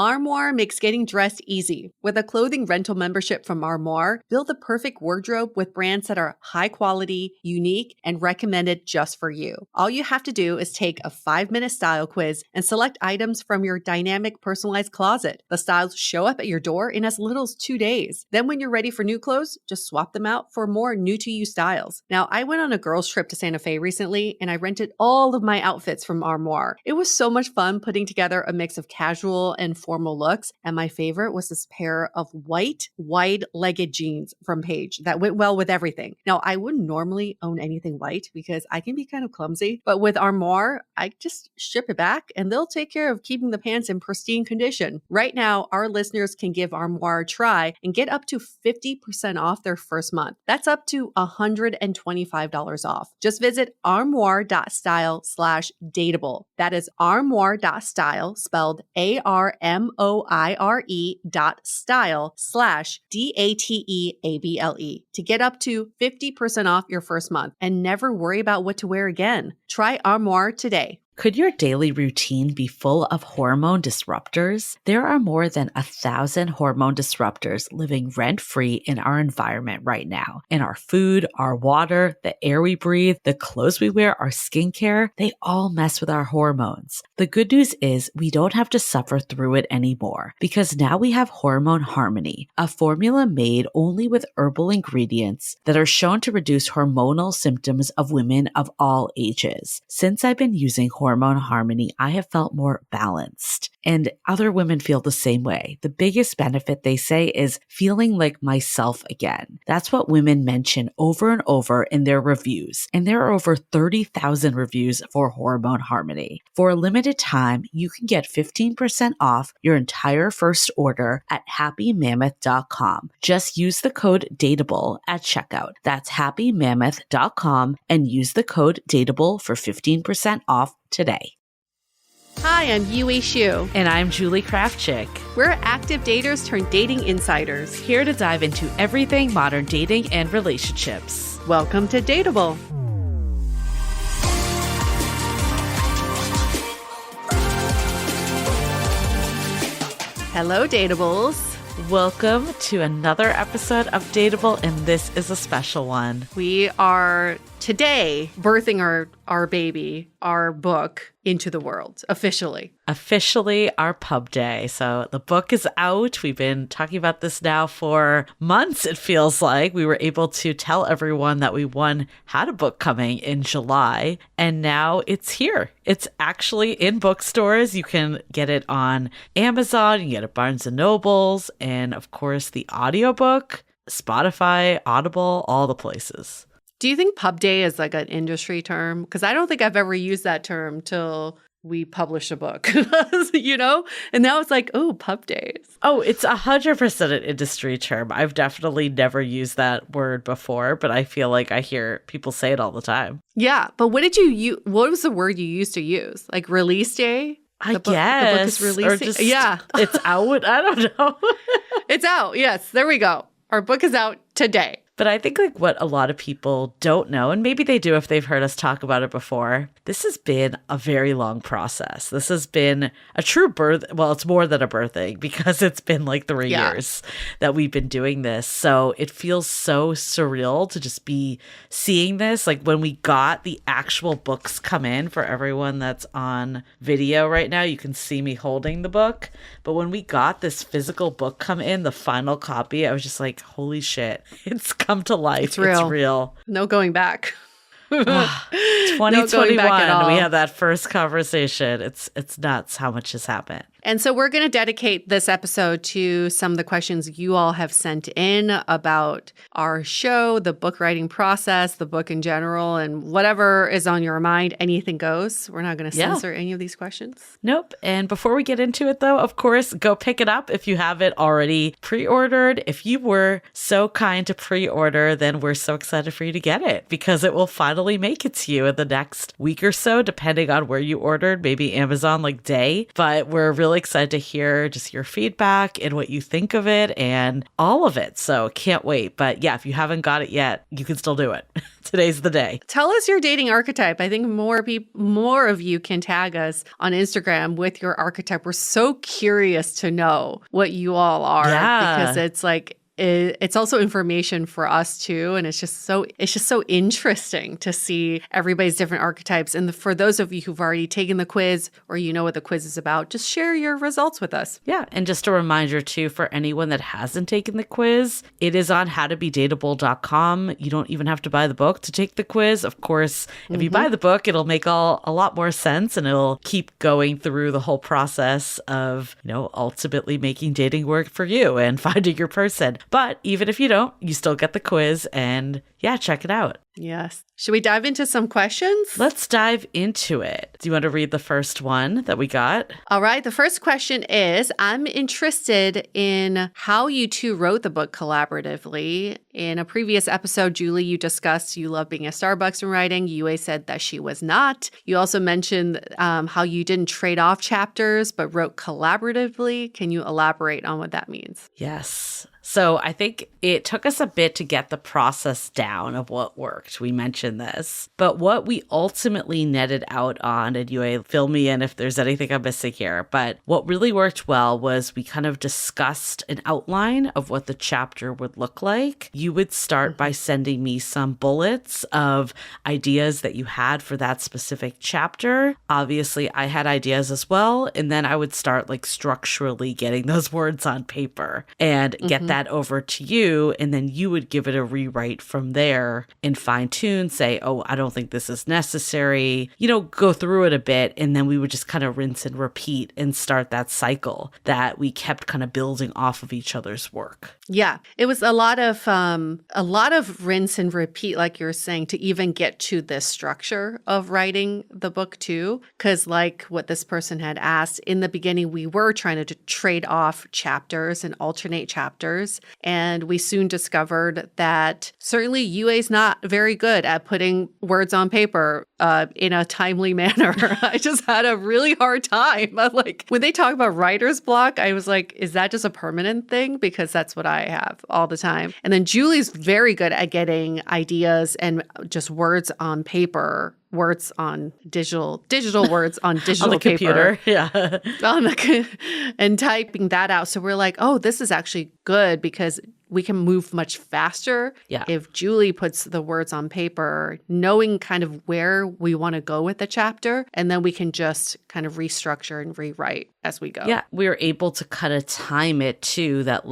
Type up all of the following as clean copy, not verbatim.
Armoire makes getting dressed easy. With a clothing rental membership from Armoire, build the perfect wardrobe with brands that are high quality, unique, and recommended just for you. All you have to do is take a 5-minute style quiz and select items from your dynamic personalized closet. The styles show up at your door in as little as 2 days. Then when you're ready for new clothes, just swap them out for more new-to-you styles. Now, I went on a girls' trip to Santa Fe recently, and I rented all of my outfits from Armoire. It was so much fun putting together a mix of casual and formal looks, and my favorite was this pair of white, wide-legged jeans from Paige that went well with everything. Now, I wouldn't normally own anything white because I can be kind of clumsy, but with Armoire, I just ship it back and they'll take care of keeping the pants in pristine condition. Right now, our listeners can give Armoire a try and get up to 50% off their first month. That's up to $125 off. Just visit armoire.style/dateable. That is armoire.style, spelled ARMOIRE.style/DATEABLE to get up to 50% off your first month and never worry about what to wear again. Try Armoire today. Could your daily routine be full of hormone disruptors? There are more than 1,000 hormone disruptors living rent-free in our environment right now. In our food, our water, the air we breathe, the clothes we wear, our skincare, they all mess with our hormones. The good news is we don't have to suffer through it anymore because now we have Hormone Harmony, a formula made only with herbal ingredients that are shown to reduce hormonal symptoms of women of all ages. Since I've been using Hormone Harmony, I have felt more balanced, and other women feel the same way. The biggest benefit, they say, is feeling like myself again. That's what women mention over and over in their reviews, and there are over 30,000 reviews for Hormone Harmony. For a limited time, you can get 15% off your entire first order at happymammoth.com. Just use the code DATEABLE at checkout. That's happymammoth.com and use the code DATEABLE for 15% off today. Hi, I'm Yue Xu. And I'm Julie Kraftchick. We're active daters turned dating insiders. Here to dive into everything modern dating and relationships. Welcome to Dateable. Hello, Datables. Welcome to another episode of Dateable, and this is a special one. We are today birthing our baby, our book, into the world, officially. Officially our pub day. So the book is out. We've been talking about this now for months, it feels like. We were able to tell everyone that we had a book coming in July, and now it's here. It's actually in bookstores. You can get it on Amazon, you can get it at Barnes & Nobles, and of course the audiobook, Spotify, Audible, all the places. Do you think pub day is like an industry term? Because I don't think I've ever used that term till we published a book, you know? And now it's like, oh, pub days. Oh, it's 100% an industry term. I've definitely never used that word before, but I feel like I hear people say it all the time. Yeah. But what was the word you used to use? Like release day? I guess. The book is releasing. Or just, yeah. It's out. I don't know. It's out. Yes. There we go. Our book is out today. But I think like what a lot of people don't know, and maybe they do if they've heard us talk about it before, this has been a very long process. This has been a true birth. Well, it's more than a birthing because it's been like 3 years that we've been doing this. So it feels so surreal to just be seeing this. Like when we got the actual books come in, for everyone that's on video right now, you can see me holding the book. But when we got this physical book come in, the final copy, I was just like, holy shit, it's come to life. It's real. It's real. No going back. 2021, we had that first conversation. It's nuts how much has happened. And so we're going to dedicate this episode to some of the questions you all have sent in about our show, the book writing process, the book in general, and whatever is on your mind. Anything goes. We're not going to censor any of these questions. Nope. And before we get into it, though, of course, go pick it up if you have it already pre-ordered. If you were so kind to pre-order, then we're so excited for you to get it because it will finally make it to you in the next week or so, depending on where you ordered, maybe Amazon like day. But we're really really excited to hear just your feedback and what you think of it and all of it. So can't wait. But yeah, if you haven't got it yet, you can still do it. Today's the day. Tell us your dating archetype. I think more of you can tag us on Instagram with your archetype. We're so curious to know what you all are because it's like, it's also information for us too, and it's just so interesting to see everybody's different archetypes. And for those of you who've already taken the quiz or you know what the quiz is about, just share your results with us. Yeah, and just a reminder too for anyone that hasn't taken the quiz, it is on howtobedateable.com. You don't even have to buy the book to take the quiz. Of course, if you buy the book, it'll make a lot more sense, and it'll keep going through the whole process of ultimately making dating work for you and finding your person. But even if you don't, you still get the quiz, and yeah, check it out. Yes. Should we dive into some questions? Let's dive into it. Do you want to read the first one that we got? All right. The first question is, I'm interested in how you two wrote the book collaboratively. In a previous episode, Julie, you discussed you love being a Starbucks and writing. Yue said that she was not. You also mentioned how you didn't trade off chapters, but wrote collaboratively. Can you elaborate on what that means? Yes. So I think it took us a bit to get the process down of what worked. We mentioned this. But what we ultimately netted out on, and Yue, fill me in if there's anything I'm missing here, but what really worked well was we kind of discussed an outline of what the chapter would look like. You would start by sending me some bullets of ideas that you had for that specific chapter. Obviously, I had ideas as well. And then I would start structurally getting those words on paper and get that over to you, and then you would give it a rewrite from there and fine tune, say, oh, I don't think this is necessary, go through it a bit, and then we would just kind of rinse and repeat and start that cycle that we kept kind of building off of each other's work. Yeah, it was a lot of rinse and repeat, like you're saying, to even get to this structure of writing the book too. Because like what this person had asked in the beginning, we were trying to trade off chapters and alternate chapters, and we soon discovered that certainly Yue's not very good at putting words on paper in a timely manner. I just had a really hard time. When they talk about writer's block, I was like, is that just a permanent thing? Because that's what I have all the time. And then Julie's very good at getting ideas and just words on paper, words on digital words on digital on the paper. Computer. Yeah. And typing that out. So we're like, oh, this is actually good because we can move much faster if Julie puts the words on paper, knowing kind of where we want to go with the chapter, and then we can just kind of restructure and rewrite as we go. Yeah, we were able to kind of time it too, that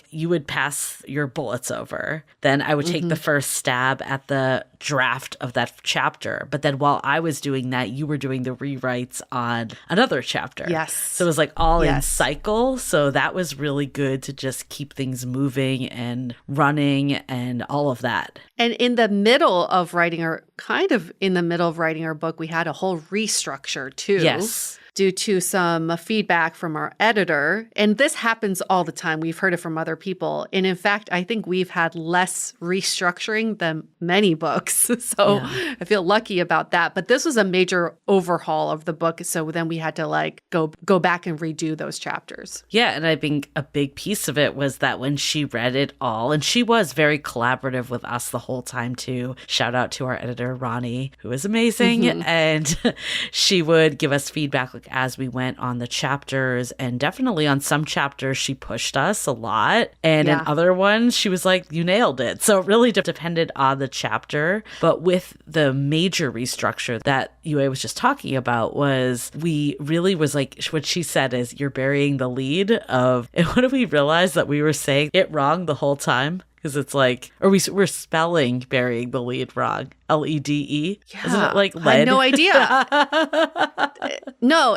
you would pass your bullets over. Then I would take the first stab at the draft of that chapter. But then while I was doing that, you were doing the rewrites on another chapter. Yes. So it was all in cycle. So that was really good to just keep things moving and running and all of that. And in the middle of writing our book, we had a whole restructure too. Yes. Due to some feedback from our editor. And this happens all the time. We've heard it from other people. And in fact, I think we've had less restructuring than many books. So I feel lucky about that. But this was a major overhaul of the book. So then we had to go back and redo those chapters. Yeah. And I think a big piece of it was that when she read it all, and she was very collaborative with us the whole time too. Shout out to our editor, Ronnie, who is amazing. And she would give us feedback as we went on the chapters, and definitely on some chapters she pushed us a lot, and in other ones she was like, you nailed it. So it really depended on the chapter. But with the major restructure that Yue was just talking about, was we really was what she said is, you're burying the lead of, and what did we realize? That we were saying it wrong the whole time. Because it's we're spelling burying the lead wrong. LEDE. Yeah. Isn't it lead? I had no idea. No,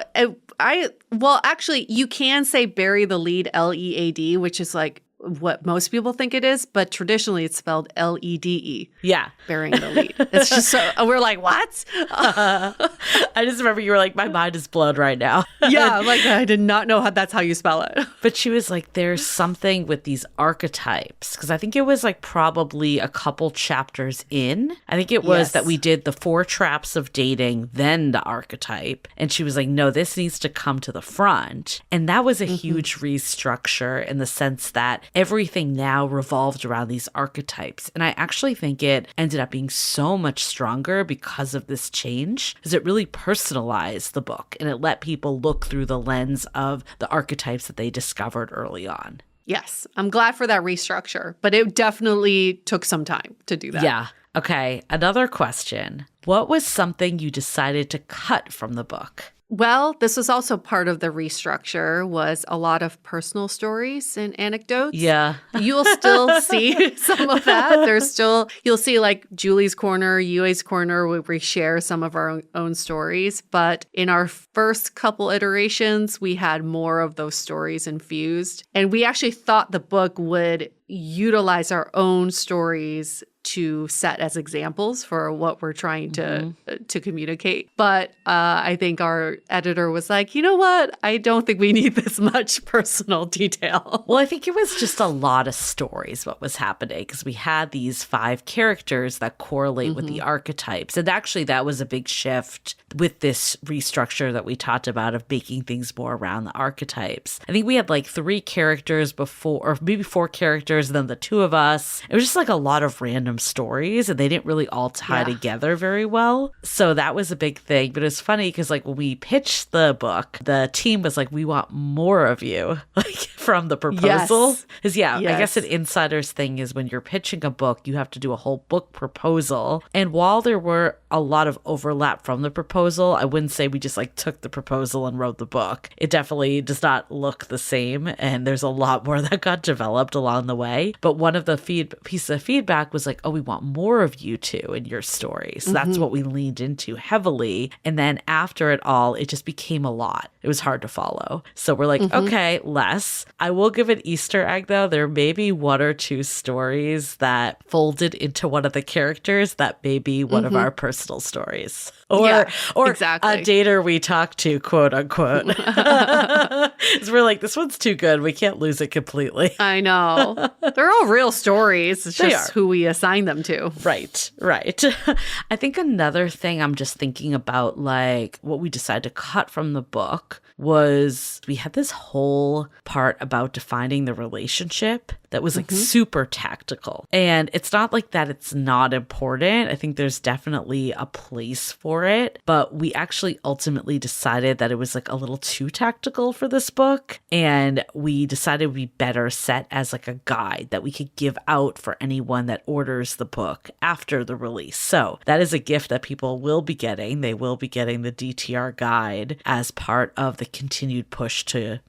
actually, you can say bury the lead, LEAD, which is what most people think it is, but traditionally it's spelled LEDE. Yeah. Burying the lead. It's just so, we're like, what? I just remember you were like, my mind is blown right now. Yeah, I did not know that's how you spell it. But she was like, there's something with these archetypes. Because I think it was like probably a couple chapters in. I think it was that we did the 4 traps of dating, then the archetype. And she was like, no, this needs to come to the front. And that was a huge restructure in the sense that everything now revolved around these archetypes. And I actually think it ended up being so much stronger because of this change, because it really personalized the book and it let people look through the lens of the archetypes that they discovered early on. Yes, I'm glad for that restructure, but it definitely took some time to do that. Yeah. Okay, another question. What was something you decided to cut from the book? Well, this was also part of the restructure, was a lot of personal stories and anecdotes. Yeah. You'll still see some of that. You'll see like Julie's Corner, Yue's Corner, where we share some of our own stories. But in our first couple iterations, we had more of those stories infused. And we actually thought the book would utilize our own stories to set as examples for what we're trying to communicate. But I think our editor was like, you know what? I don't think we need this much personal detail. Well, I think it was just a lot of stories what was happening, because we had these 5 characters that correlate with the archetypes. And actually that was a big shift with this restructure that we talked about of making things more around the archetypes. I think we had like 3 characters before, or maybe 4 characters, and then the 2 of us. It was just like a lot of random stories, and they didn't really all tie together very well. So that was a big thing. But it's funny because like when we pitched the book, the team was like, we want more of you, like from the proposal. Because I guess an insider's thing is when you're pitching a book, you have to do a whole book proposal. And while there were a lot of overlap from the proposal, I wouldn't say we just like took the proposal and wrote the book. It definitely does not look the same. And there's a lot more that got developed along the way. But one of the pieces of feedback was like, oh, we want more of you two in your story. So that's what we leaned into heavily. And then after it all, it just became a lot. It was hard to follow. So we're like, okay, less. I will give an Easter egg though. There may be 1 or 2 stories that folded into one of the characters that may be one of our personal stories. Or exactly. A dater we talked to, quote unquote. So we're like, this one's too good. We can't lose it completely. I know. They're all real stories. It's just who we assign them to. Right. I think another thing I'm just thinking about, like what we decided to cut from the book, was we had this whole part about defining the relationship that was like super tactical. And it's not like that it's not important. I think there's definitely a place for it. But we actually ultimately decided that it was like a little too tactical for this book. And we decided we'd be better set as like a guide that we could give out for anyone that orders the book after the release. So that is a gift that people will be getting. They will be getting the DTR guide as part of the continued push to,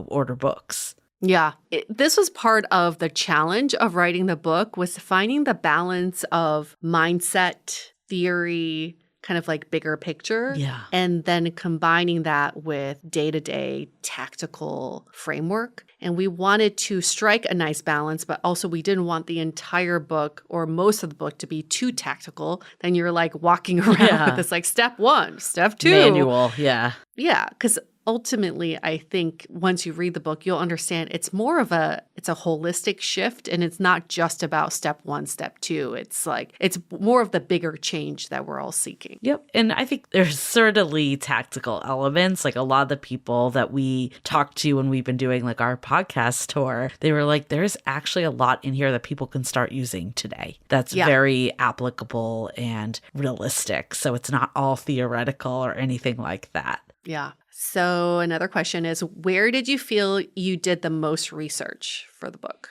order books. Yeah. This was part of the challenge of writing the book, was finding the balance of mindset, theory, kind of like bigger picture. Yeah. And then combining that with day-to-day tactical framework. And we wanted to strike a nice balance, but also we didn't want the entire book or most of the book to be too tactical. Then you're like walking around with this like step 1, step 2. Manual, yeah. Yeah, because ultimately, I think once you read the book, you'll understand it's a holistic shift, and it's not just about step 1, step 2. It's more of the bigger change that we're all seeking. Yep. And I think there's certainly tactical elements. Like a lot of the people that we talked to when we've been doing like our podcast tour, they were like, there's actually a lot in here that people can start using today. That's very applicable and realistic. So it's not all theoretical or anything like that. Yeah. So another question is, where did you feel you did the most research for the book?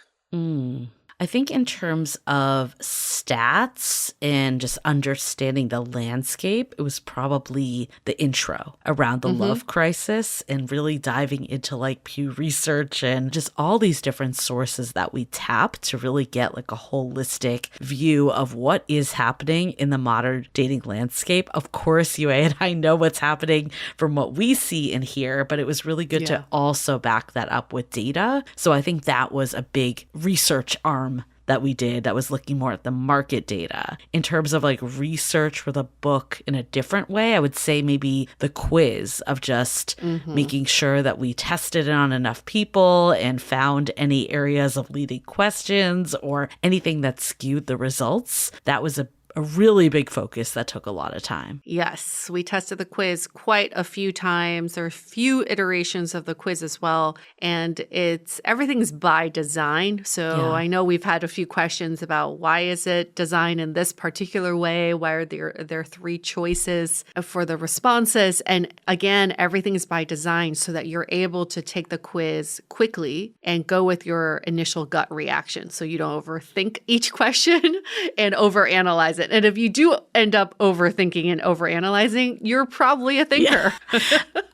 I think in terms of stats and just understanding the landscape, it was probably the intro around the love crisis and really diving into like Pew Research and just all these different sources that we tap to really get like a holistic view of what is happening in the modern dating landscape. Of course, Yue and I know what's happening from what we see and hear, but it was really good to also back that up with data. So I think that was a big research arm that we did that was looking more at the market data. In terms of like research for the book in a different way, I would say maybe the quiz of just making sure that we tested it on enough people and found any areas of leading questions or anything that skewed the results. That was a really big focus that took a lot of time. Yes, we tested the quiz quite a few times. There are a few iterations of the quiz as well. And everything's by design. So I know we've had a few questions about why is it designed in this particular way? Why are there three choices for the responses? And again, everything is by design so that you're able to take the quiz quickly and go with your initial gut reaction. So you don't overthink each question and overanalyze it. And if you do end up overthinking and overanalyzing, you're probably a thinker. Yeah.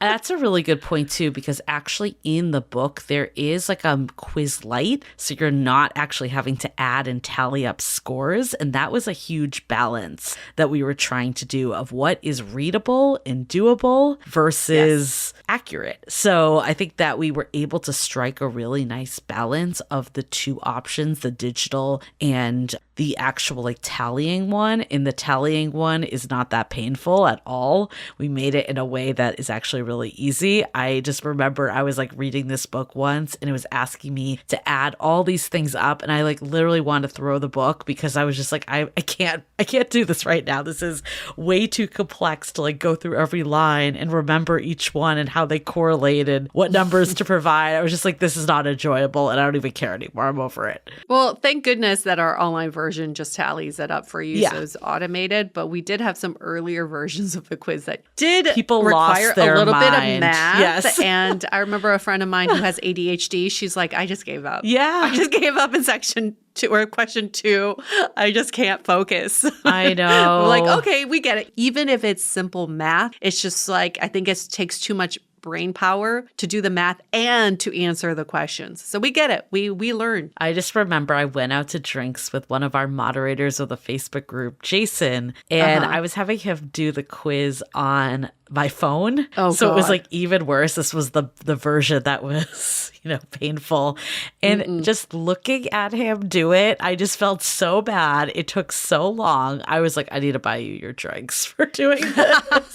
That's a really good point too, because actually in the book, there is like a quiz light. So you're not actually having to add and tally up scores. And that was a huge balance that we were trying to do of what is readable and doable versus accurate. So I think that we were able to strike a really nice balance of the two options, the digital and the actual like tallying one. And the tallying one is not that painful at all. We made it in a way that is actually really easy. I just remember I was like reading this book once and it was asking me to add all these things up. And I like literally wanted to throw the book because I was just like, I can't do this right now. This is way too complex to like go through every line and remember each one and how they correlated, what numbers to provide. I was just like, this is not enjoyable and I don't even care anymore. I'm over it. Well, thank goodness that our online version just tallies it up for you. Yeah. So it's automated, but we did have some earlier versions of the quiz that did People require lost their a little bit of mind. math. Yes. And I remember a friend of mine who has ADHD. She's like, I just gave up. Yeah. I just gave up in section 2 or question 2. I just can't focus. I know. Like, okay, we get it. Even if it's simple math, it's just like, I think it takes too much brain power to do the math and to answer the questions. So we get it. We learn. I just remember I went out to drinks with one of our moderators of the Facebook group, Jason, and I was having him do the quiz on my phone. Oh, so God. It was like even worse. This was the version that was, painful. And just looking at him do it, I just felt so bad. It took so long. I was like, I need to buy you your drinks for doing this.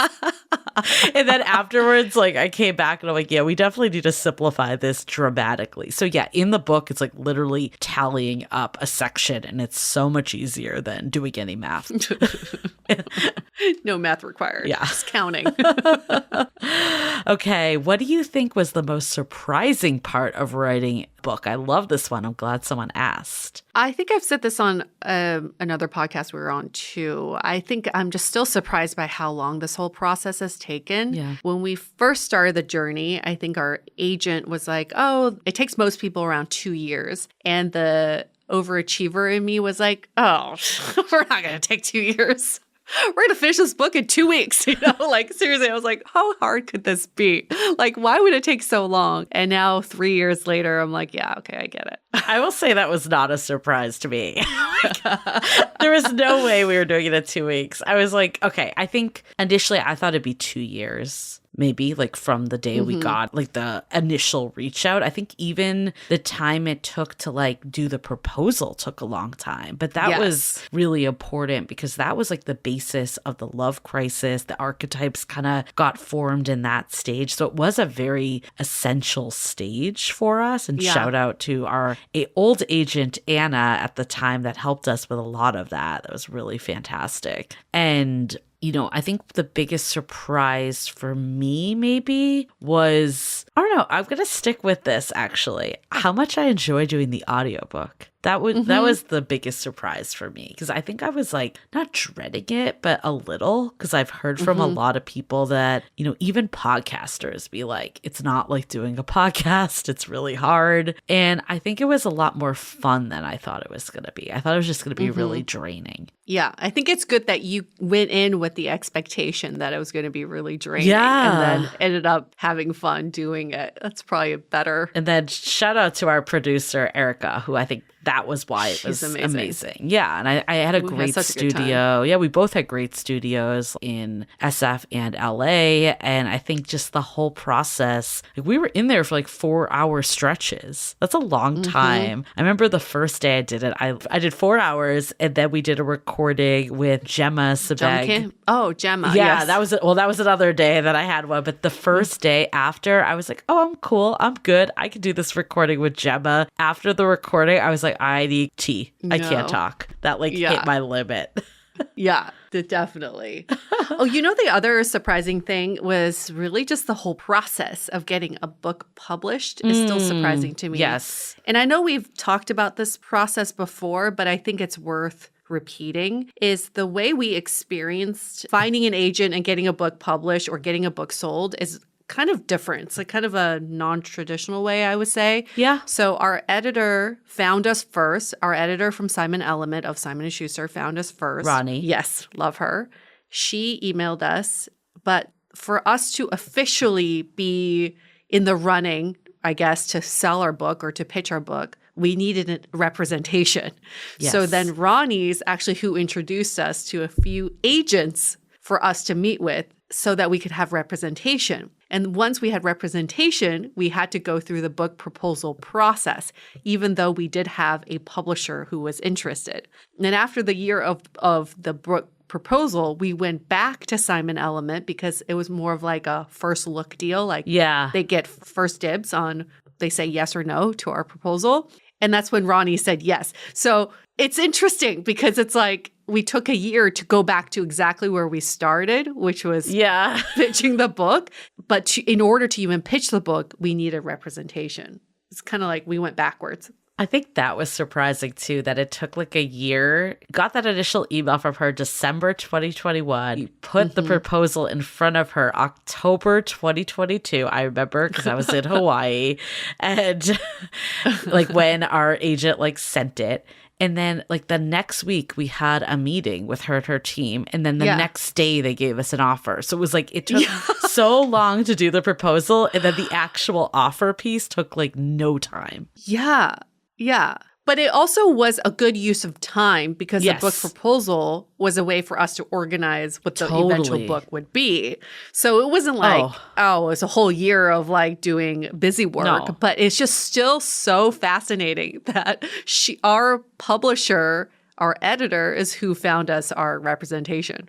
And then afterwards, like I came back and I'm like, yeah, we definitely need to simplify this dramatically. So yeah, in the book, it's like literally tallying up a section and it's so much easier than doing any math. No math required. Yeah. Just counting. Okay. What do you think was the most surprising part of writing a book? I love this one. I'm glad someone asked. I think I've said this on another podcast we were on too. I think I'm just still surprised by how long this whole process has taken. Yeah. When we first started the journey, I think our agent was like, oh, it takes most people around 2 years. And the overachiever in me was like, oh, we're not going to take 2 years. We're going to finish this book in 2 weeks. Like seriously, I was like, how hard could this be? Like, why would it take so long? And now 3 years later, I'm like, yeah, okay, I get it. I will say that was not a surprise to me. There was no way we were doing it in 2 weeks. I was like, okay, I think initially I thought it'd be 2 years. Maybe like from the day we got like the initial reach out. I think even the time it took to like do the proposal took a long time. But that was really important because that was like the basis of the love crisis. The archetypes kind of got formed in that stage. So it was a very essential stage for us. And shout out to our old agent, Anna, at the time that helped us with a lot of that. That was really fantastic. And I think the biggest surprise for me maybe was, I don't know, I'm going to stick with this actually, how much I enjoy doing the audiobook. That was the biggest surprise for me because I think I was like not dreading it, but a little because I've heard from a lot of people that, even podcasters be like, it's not like doing a podcast. It's really hard. And I think it was a lot more fun than I thought it was going to be. I thought it was just going to be really draining. Yeah, I think it's good that you went in with the expectation that it was going to be really draining and then ended up having fun doing it. That's probably better. And then shout out to our producer, Erica, who I think that was why it She's was amazing. amazing. Yeah. And I had a We had great such a good time. studio. Yeah, we both had great studios in SF and LA. And I think just the whole process, like we were in there for like 4-hour stretches. That's a long time. I remember the first day I did it, I did 4 hours, and then we did a recording with Gemma Sebeg. Oh, Gemma. Yeah, Yes. that was it. Well, that was another day that I had one. But the first day after, I was like, oh, I'm cool. I'm good. I can do this recording with Gemma. After the recording, I was like, I need tea. I can't No. talk. That like Yeah. hit my limit. Yeah, definitely. Oh, the other surprising thing was really just the whole process of getting a book published is still surprising to me. Yes. And I know we've talked about this process before, but I think it's worth repeating, is the way we experienced finding an agent and getting a book published or getting a book sold is kind of different. It's like kind of a non-traditional way, I would say. Yeah. So our editor found us first. Our editor from Simon Element of Simon & Schuster found us first. Ronnie. Yes, love her. She emailed us, but for us to officially be in the running, I guess, to sell our book or to pitch our book, we needed a representation. Yes. So then Ronnie's actually who introduced us to a few agents for us to meet with so that we could have representation. And once we had representation, we had to go through the book proposal process, even though we did have a publisher who was interested. And then after the year of the book proposal, we went back to Simon Element because it was more of like a first look deal. Like they get first dibs on, they say yes or no to our proposal. And that's when Ronnie said yes. So it's interesting because it's like we took a year to go back to exactly where we started, which was pitching the book. But in order to even pitch the book, we needed representation. It's kind of like we went backwards. I think that was surprising too, that it took like a year. Got that initial email from her December 2021. You put the proposal in front of her October 2022. I remember because I was in Hawaii and like when our agent like sent it. And then like the next week we had a meeting with her and her team. And then the next day they gave us an offer. So it was like it took so long to do the proposal. And then the actual offer piece took like no time. Yeah. Yeah. But it also was a good use of time because the book proposal was a way for us to organize what the eventual book would be. So it wasn't like, it was a whole year of like doing busy work, but it's just still so fascinating that our publisher, our editor is who found us our representation.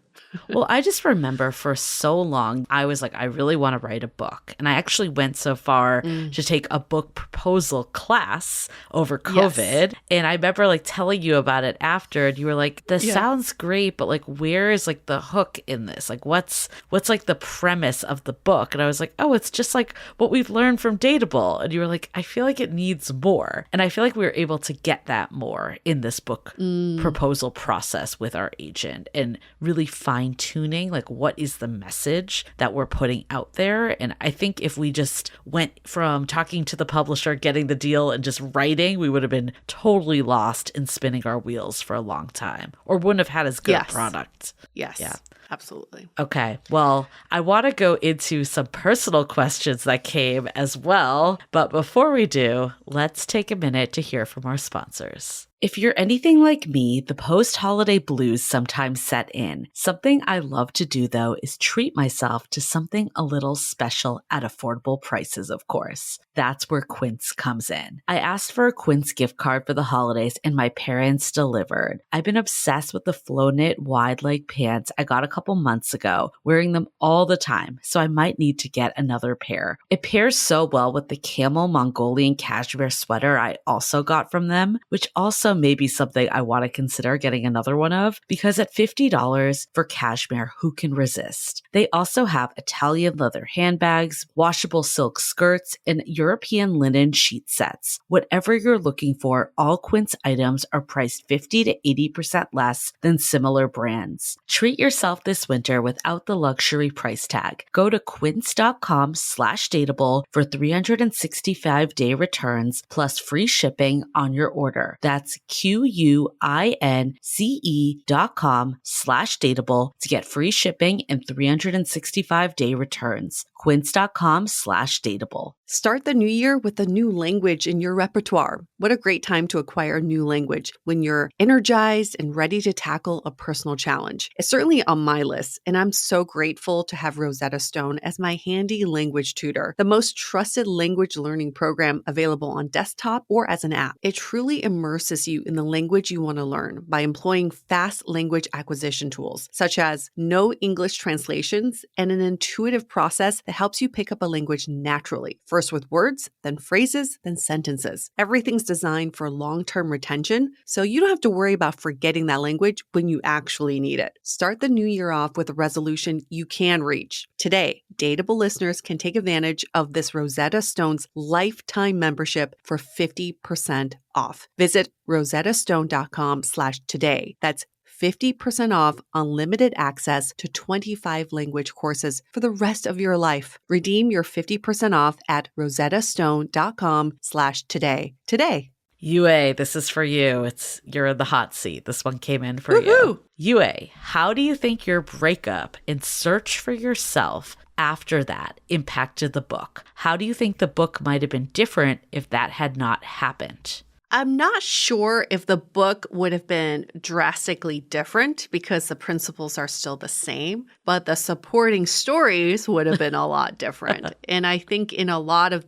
Well, I just remember for so long, I was like, I really want to write a book. And I actually went so far to take a book proposal class over COVID. Yes. And I remember like telling you about it after, and you were like, this sounds great, but like, where is like the hook in this? Like, what's like the premise of the book? And I was like, oh, it's just like what we've learned from Dateable. And you were like, I feel like it needs more. And I feel like we were able to get that more in this book proposal process with our agent and really fine-tuning like what is the message that we're putting out there. And I think if we just went from talking to the publisher, getting the deal, and just writing, we would have been totally lost in spinning our wheels for a long time, or wouldn't have had as good a product. Yes. Yeah. Absolutely. Okay. Well, I want to go into some personal questions that came as well. But before we do, let's take a minute to hear from our sponsors. If you're anything like me, the post-holiday blues sometimes set in. Something I love to do, though, is treat myself to something a little special at affordable prices, of course. That's where Quince comes in. I asked for a Quince gift card for the holidays, and my parents delivered. I've been obsessed with the flow knit wide leg pants I got a couple months ago, wearing them all the time, so I might need to get another pair. It pairs so well with the camel Mongolian cashmere sweater I also got from them, which also may be something I want to consider getting another one of, because at $50 for cashmere, who can resist? They also have Italian leather handbags, washable silk skirts, and European linen sheet sets. Whatever you're looking for, all Quince items are priced 50 to 80% less than similar brands. Treat yourself yourself this winter without the luxury price tag. Go to quince.com/dateable for 365-day returns plus free shipping on your order. That's QUINCE.com/dateable to get free shipping and 365-day returns. Quince.com/dateable. Start the new year with a new language in your repertoire. What a great time to acquire a new language when you're energized and ready to tackle a personal challenge. It's certainly on my list, and I'm so grateful to have Rosetta Stone as my handy language tutor, the most trusted language learning program available on desktop or as an app. It truly immerses you in the language you want to learn by employing fast language acquisition tools, such as no English translations and an intuitive process that helps you pick up a language naturally. First with words, then phrases, then sentences. Everything's designed for long-term retention, so you don't have to worry about forgetting that language when you actually need it. Start the new year off with a resolution you can reach. Today, Dateable listeners can take advantage of this Rosetta Stone's lifetime membership for 50% off. Visit rosettastone.com/today. That's 50% off unlimited access to 25 language courses for the rest of your life. Redeem your 50% off at rosettastone.com/today. Today. Yue, this is for you. You're in the hot seat. This one came in for Woohoo! you. Yue, how do you think your breakup and search for yourself after that impacted the book? How do you think the book might have been different if that had not happened? I'm not sure if the book would have been drastically different because the principles are still the same, but the supporting stories would have been a lot different. And I think in a lot of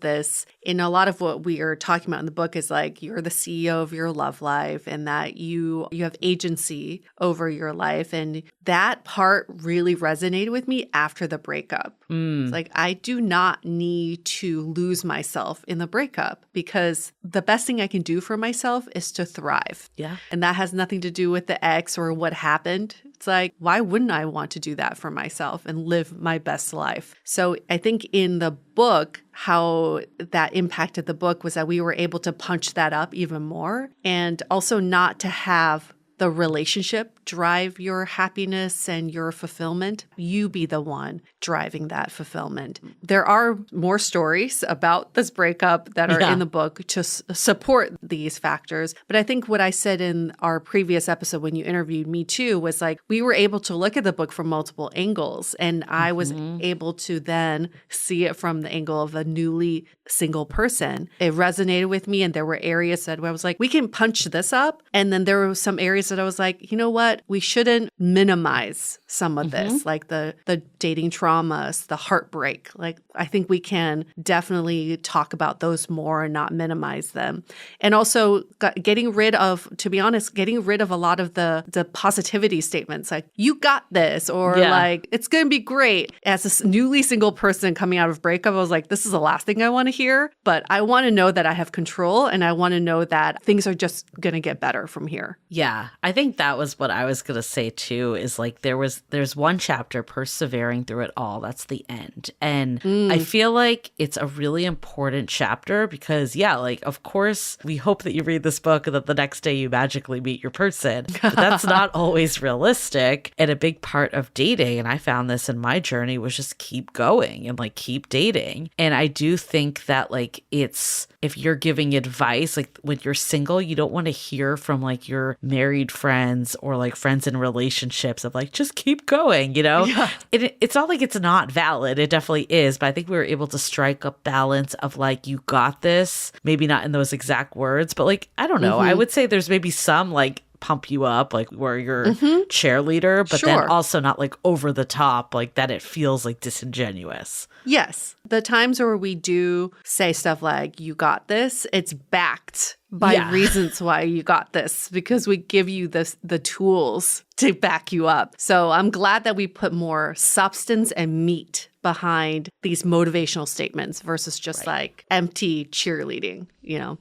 what we are talking about in the book is like you're the CEO of your love life and that you have agency over your life. And that part really resonated with me after the breakup. It's like I do not need to lose myself in the breakup because the best thing I can do for myself is to thrive. Yeah. And that has nothing to do with the ex or what happened. It's like, why wouldn't I want to do that for myself and live my best life? So I think in the book, how that impacted the book was that we were able to punch that up even more and also not to have the relationship drive your happiness and your fulfillment. You be the one driving that fulfillment. There are more stories about this breakup that are in the book to support these factors. But I think what I said in our previous episode when you interviewed me too was like, we were able to look at the book from multiple angles. And I was able to then see it from the angle of a newly single person. It resonated with me. And there were areas that where I was like, we can punch this up. And then there were some areas that I was like, you know what? We shouldn't minimize some of this, like the dating traumas, the heartbreak. Like, I think we can definitely talk about those more and not minimize them. And also getting rid of a lot of the positivity statements, like, you got this, or like, it's going to be great. As a newly single person coming out of breakup, I was like, this is the last thing I want to hear, but I want to know that I have control and I want to know that things are just going to get better from here. Yeah, I think that was what I was going to say too, is like there's one chapter, persevering through it all. That's the end. And I feel like it's a really important chapter because, like, of course, we hope that you read this book and that the next day you magically meet your person. But that's not always realistic. And a big part of dating, and I found this in my journey, was just keep going and like keep dating. And I do think that like if you're giving advice, like when you're single, you don't want to hear from like your married friends or like friends in relationships of like, just keep going, you know? Yeah. It's not like it's not valid. It definitely is. But I think we were able to strike a balance of like, you got this, maybe not in those exact words, but like, I don't know. I would say there's maybe some like pump you up, like where you're cheerleader, but then also not like over the top, like that it feels like disingenuous. Yes. The times where we do say stuff like, you got this, it's backed by reasons why you got this, because we give you the tools to back you up. So I'm glad that we put more substance and meat behind these motivational statements versus just like empty cheerleading, you know?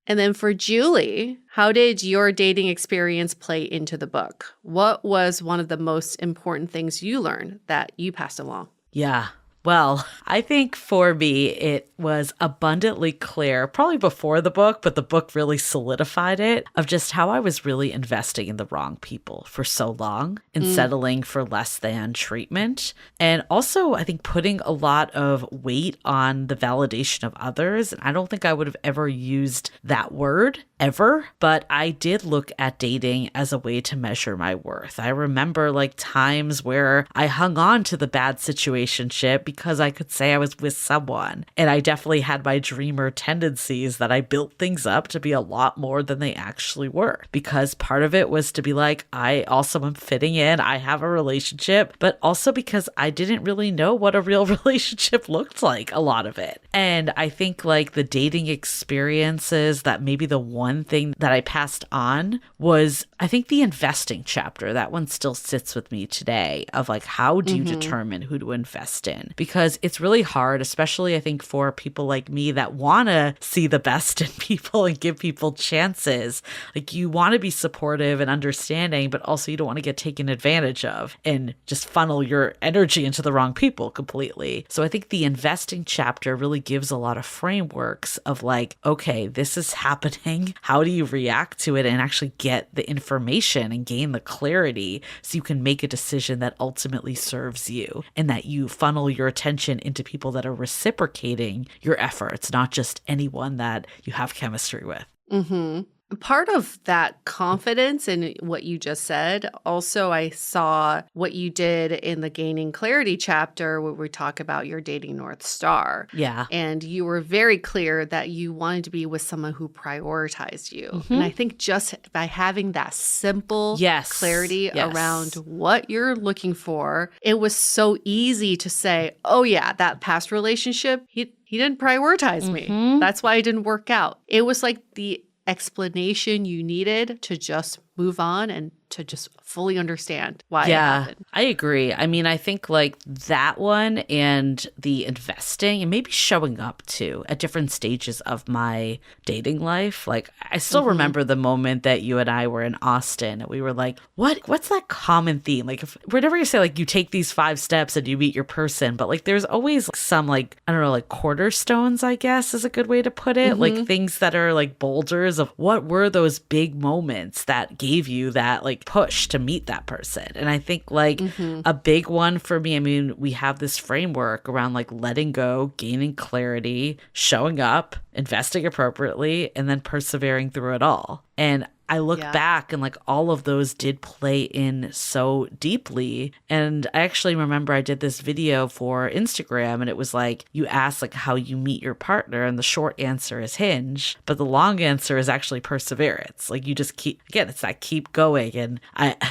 And then for Julie, how did your dating experience play into the book? What was one of the most important things you learned that you passed along? Yeah. Well, I think for me, it was abundantly clear, probably before the book, but the book really solidified it, of just how I was really investing in the wrong people for so long and settling for less than treatment. And also, I think putting a lot of weight on the validation of others. And I don't think I would have ever used that word ever, but I did look at dating as a way to measure my worth. I remember like times where I hung on to the bad situationship because I could say I was with someone. And I definitely had my dreamer tendencies that I built things up to be a lot more than they actually were. Because part of it was to be like, I also am fitting in, I have a relationship, but also because I didn't really know what a real relationship looked like, a lot of it. And I think like the dating experiences, that maybe the one thing that I passed on was, I think, the investing chapter. That one still sits with me today, of like, how do you determine who to invest in? Because it's really hard, especially I think for people like me that want to see the best in people and give people chances. Like, you want to be supportive and understanding, but also you don't want to get taken advantage of and just funnel your energy into the wrong people completely. So I think the investing chapter really gives a lot of frameworks of like, okay, this is happening. How do you react to it and actually get the information and gain the clarity so you can make a decision that ultimately serves you, and that you funnel your attention into people that are reciprocating your efforts, not just anyone that you have chemistry with. Part of that confidence in what you just said, also I saw what you did in the Gaining Clarity chapter where we talk about your dating North Star. Yeah. And you were very clear that you wanted to be with someone who prioritized you. And I think just by having that simple clarity around what you're looking for, it was so easy to say, oh yeah, that past relationship, he didn't prioritize me. That's why it didn't work out. It was like the explanation you needed to just move on and to just fully understand why it happened. I agree. I mean, I think like that one and the investing and maybe showing up too at different stages of my dating life. Like, I still remember the moment that you and I were in Austin and we were like, what's that common theme? Like, whenever you say like you take these 5 steps and you meet your person, but like there's always some like, I don't know, like cornerstones, I guess is a good way to put it. Like things that are like boulders of what were those big moments that gave you that like push to meet that person. And I think like a big one for me, I mean, we have this framework around like letting go, gaining clarity, showing up, investing appropriately, and then persevering through it all. And I look back and like all of those did play in so deeply. And I actually remember I did this video for Instagram and it was like, you ask like how you meet your partner and the short answer is Hinge, but the long answer is actually perseverance. Like, you just keep, again, it's that keep going. And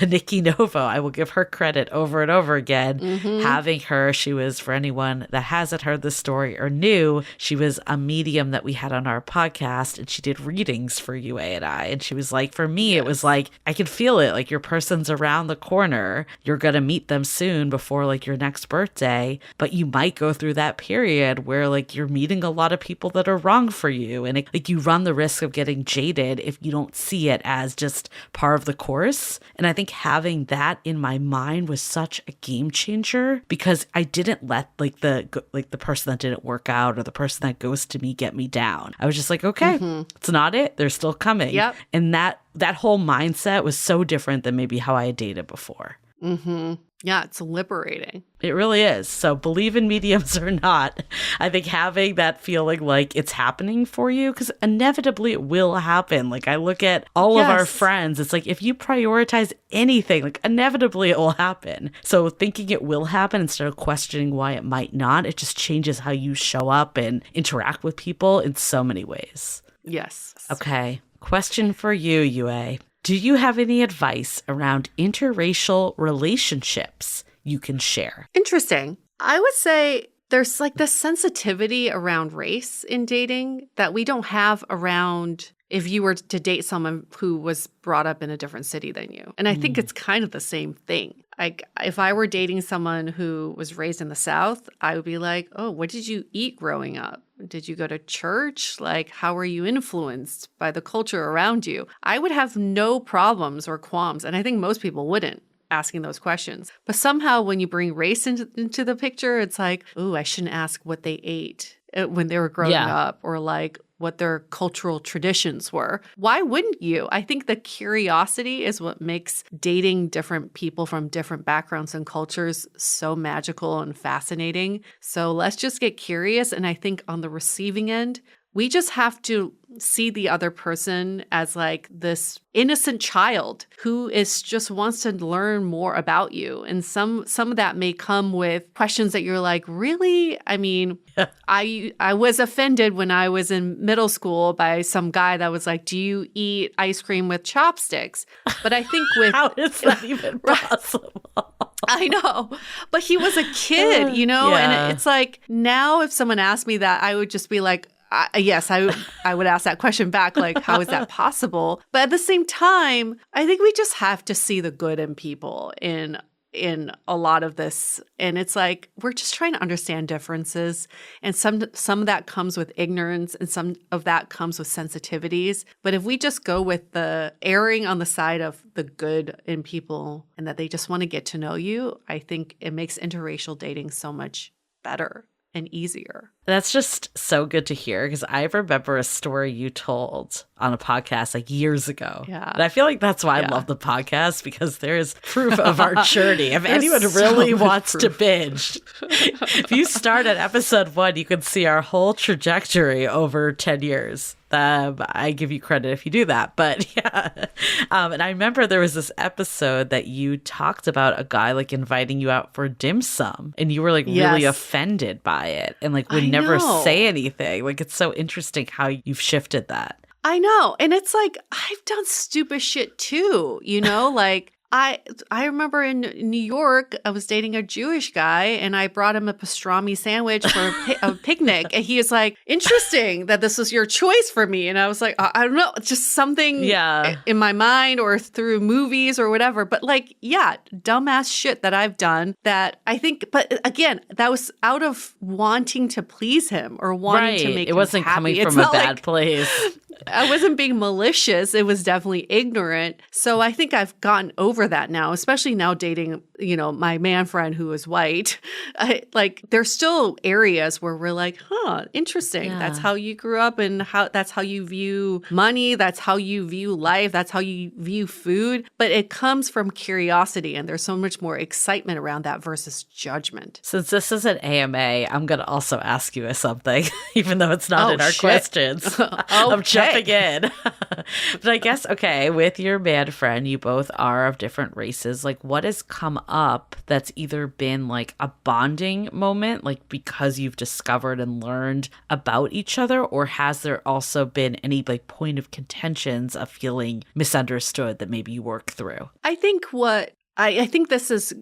Nikki Novo, I will give her credit over and over again. Having her, she was, for anyone that hasn't heard the story or knew, she was a medium that we had on our podcast and she did readings for UA and I. And she was like, for me, it was like, I could feel it. Like, your person's around the corner. You're going to meet them soon before like your next birthday. But you might go through that period where like you're meeting a lot of people that are wrong for you. And like you run the risk of getting jaded if you don't see it as just part of the course. And I think having that in my mind was such a game changer because I didn't let like the person that didn't work out or the person that ghosted me get me down. I was just like, okay, it's not it. They're still coming. And that whole mindset was so different than maybe how I had dated before. Yeah, it's liberating. It really is. So believe in mediums or not, I think having that feeling like it's happening for you, because inevitably it will happen. Like, I look at all of our friends, it's like if you prioritize anything, like inevitably it will happen. So thinking it will happen instead of questioning why it might not, it just changes how you show up and interact with people in so many ways. Yes. Okay. Question for you, Yue. Do you have any advice around interracial relationships you can share? Interesting. I would say there's like this sensitivity around race in dating that we don't have around if you were to date someone who was brought up in a different city than you. And I think it's kind of the same thing. Like, if I were dating someone who was raised in the South, I would be like, oh, what did you eat growing up? Did you go to church? Like, how were you influenced by the culture around you? I would have no problems or qualms, and I think most people wouldn't, asking those questions. But somehow when you bring race into the picture, it's like, ooh, I shouldn't ask what they ate when they were growing Yeah. up, or like what their cultural traditions were. Why wouldn't you? I think the curiosity is what makes dating different people from different backgrounds and cultures so magical and fascinating. So let's just get curious. And I think on the receiving end, we just have to see the other person as like this innocent child who is just wants to learn more about you. And some of that may come with questions that you're like, really? I mean, I was offended when I was in middle school by some guy that was like, do you eat ice cream with chopsticks? But I think with How is that even possible? I know, but he was a kid, you know, Yeah. and it's like now if someone asked me that, I would just be like, yes, I would ask that question back, like, how is that possible? But at the same time, I think we just have to see the good in people in a lot of this. And it's like, we're just trying to understand differences. And some of that comes with ignorance and some of that comes with sensitivities. But if we just go with the erring on the side of the good in people and that they just want to get to know you, I think it makes interracial dating so much better and easier. That's just so good to hear because I remember a story you told on a podcast like years ago. Yeah. And I feel like that's why I love the podcast because there is proof of our journey. If anyone really wants to binge, if you start at episode 1, you can see our whole trajectory over 10 years. I give you credit if you do that. But yeah. And I remember there was this episode that you talked about a guy like inviting you out for dim sum and you were like really offended by it and like would never say anything. Like it's so interesting how you've shifted that. I know. And it's like, I've done stupid shit too, you know, like I remember in New York, I was dating a Jewish guy and I brought him a pastrami sandwich for a picnic. And he was like, interesting that this was your choice for me. And I was like, I don't know, it's just something in my mind or through movies or whatever. But like, yeah, dumbass shit that I've done that I think, but again, that was out of wanting to please him or wanting to make him It wasn't happy. coming It's from a not bad like, place. I wasn't being malicious. It was definitely ignorant. So I think I've gotten over that now, especially now dating, you know, my man friend who is white. Like there's still areas where we're like, huh, interesting. Yeah. That's how you grew up and that's how you view money. That's how you view life. That's how you view food. But it comes from curiosity and there's so much more excitement around that versus judgment. Since this is an AMA, I'm going to also ask you something, even though it's not in our questions. I'm jumping in. But I guess, okay, with your man friend, you both are of different races. Like, what has come up that's either been like a bonding moment, like because you've discovered and learned about each other, or has there also been any like point of contentions of feeling misunderstood that maybe you work through? I think I think this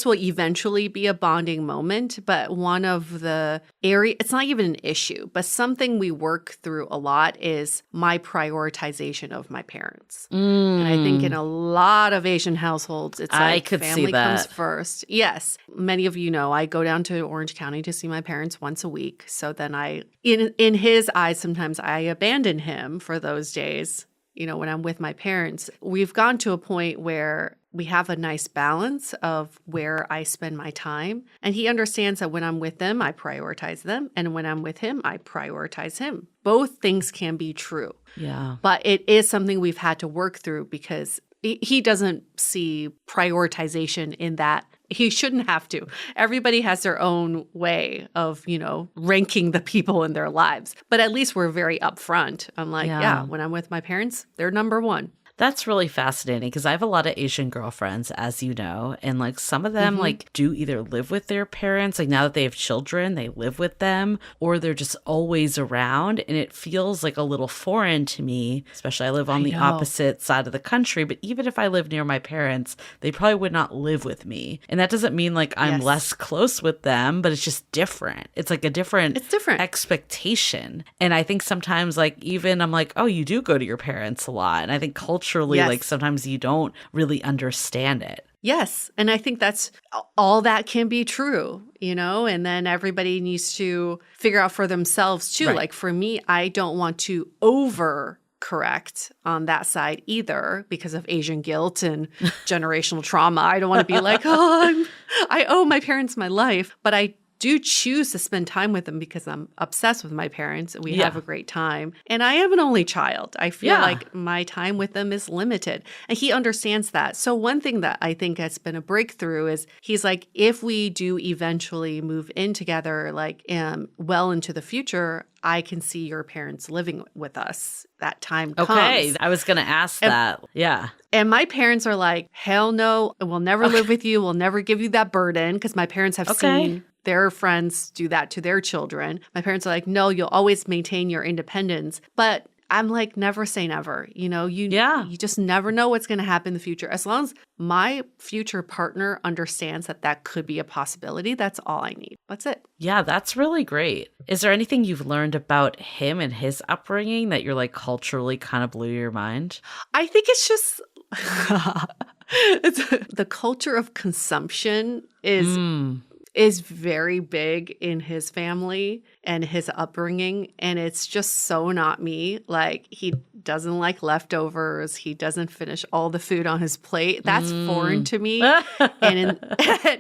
will eventually be a bonding moment, but one of the it's not even an issue, but something we work through a lot is my prioritization of my parents. And I think in a lot of Asian households, it's like family comes first. Yes. Many of you know, I go down to Orange County to see my parents once a week. So then in his eyes, sometimes I abandon him for those days. You know, when I'm with my parents, we've gone to a point where we have a nice balance of where I spend my time. And he understands that when I'm with them, I prioritize them. And when I'm with him, I prioritize him. Both things can be true. Yeah. But it is something we've had to work through because he doesn't see prioritization in that. He shouldn't have to. Everybody has their own way of, you know, ranking the people in their lives. But at least we're very upfront. I'm like, yeah, when I'm with my parents, they're number one. That's really fascinating because I have a lot of Asian girlfriends, as you know, and like some of them like do either live with their parents, like now that they have children, they live with them, or they're just always around. And it feels like a little foreign to me, especially I live on the opposite side of the country. But even if I live near my parents, they probably would not live with me. And that doesn't mean like I'm less close with them, but it's just different. It's like a different expectation. And I think sometimes like even I'm like, oh, you do go to your parents a lot. And I think culturally, like sometimes you don't really understand it. Yes. And I think that's all that can be true, you know, and then everybody needs to figure out for themselves too. Like for me, I don't want to over correct on that side either because of Asian guilt and generational trauma. I don't want to be like, I owe my parents my life, but I do choose to spend time with them because I'm obsessed with my parents and we have a great time. And I am an only child. I feel like my time with them is limited. And he understands that. So one thing that I think has been a breakthrough is he's like, if we do eventually move in together, like well into the future, I can see your parents living with us. That time comes. Okay, I was going to ask that. Yeah. And my parents are like, hell no, we'll never live with you. We'll never give you that burden because my parents have seen their friends do that to their children. My parents are like, no, you'll always maintain your independence. But I'm like, never say never. You know, you just never know what's going to happen in the future. As long as my future partner understands that that could be a possibility, that's all I need. That's it. Yeah, that's really great. Is there anything you've learned about him and his upbringing that you're like culturally kind of blew your mind? I think it's just the culture of consumption is very big in his family and his upbringing. And it's just so not me. Like, he doesn't like leftovers. He doesn't finish all the food on his plate. That's foreign to me. And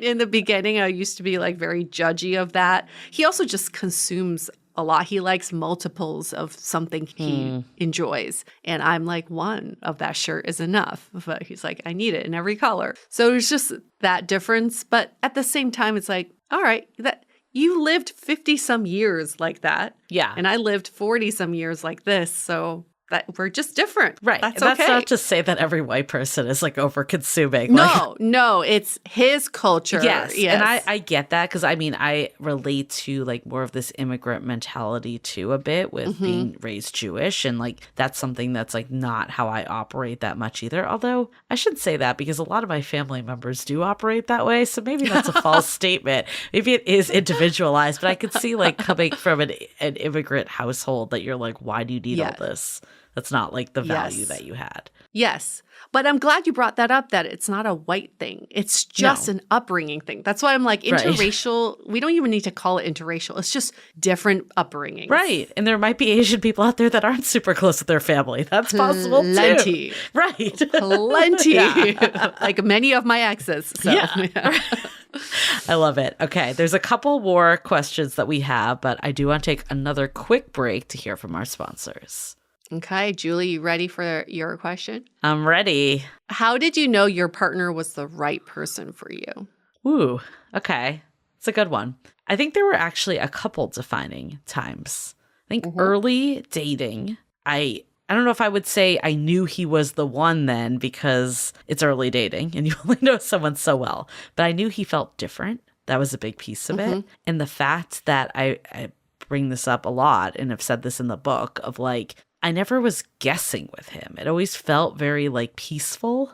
in the beginning, I used to be like very judgy of that. He also just consumes a lot. He likes multiples of something he enjoys. And I'm like, one of that shirt is enough. But he's like, I need it in every color. So it's just that difference. But at the same time, it's like, all right, that you lived 50 some years like that. Yeah. And I lived 40 some years like this. So that we're just different. Right. That's That's okay. not to say that every white person is like over consuming. No, it's his culture. Yes. And I get that because I mean, I relate to like more of this immigrant mentality too a bit with being raised Jewish. And like, that's something that's like not how I operate that much either. Although I should say that because a lot of my family members do operate that way. So maybe that's a false statement. Maybe it is individualized, but I could see like coming from an immigrant household that you're like, why do you need all this? That's not like the value that you had. Yes. But I'm glad you brought that up, that it's not a white thing. It's just an upbringing thing. That's why I'm like, interracial, we don't even need to call it interracial. It's just different upbringings. Right. And there might be Asian people out there that aren't super close with their family. That's possible Plenty. too. Right. Plenty. Like many of my exes. So. Yeah. I love it. Okay. There's a couple more questions that we have, but I do want to take another quick break to hear from our sponsors. Okay, Julie, you ready for your question? I'm ready. How did you know your partner was the right person for you? Ooh, okay. It's a good one. I think there were actually a couple defining times. I think early dating, I don't know if I would say I knew he was the one then because it's early dating and you only know someone so well, but I knew he felt different. That was a big piece of it. And the fact that I bring this up a lot and have said this in the book of like, I never was guessing with him. It always felt very like peaceful.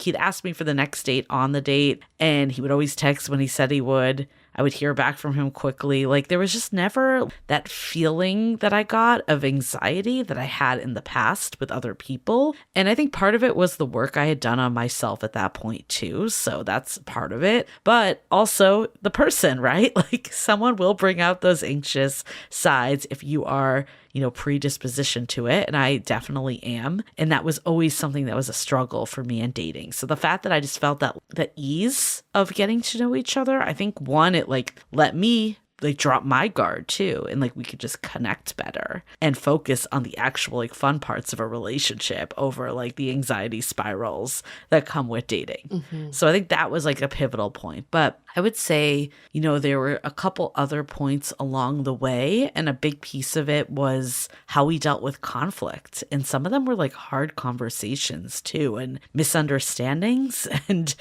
He'd ask me for the next date on the date and he would always text when he said he would. I would hear back from him quickly. Like there was just never that feeling that I got of anxiety that I had in the past with other people. And I think part of it was the work I had done on myself at that point too. So that's part of it. But also the person, right? Like someone will bring out those anxious sides if you are, predisposition to it. And I definitely am. And that was always something that was a struggle for me in dating. So the fact that I just felt that ease of getting to know each other, I think one, it like let me like drop my guard too. And like we could just connect better and focus on the actual like fun parts of a relationship over like the anxiety spirals that come with dating. So I think that was like a pivotal point. But I would say, there were a couple other points along the way, and a big piece of it was how we dealt with conflict. And some of them were like hard conversations too, and misunderstandings. And,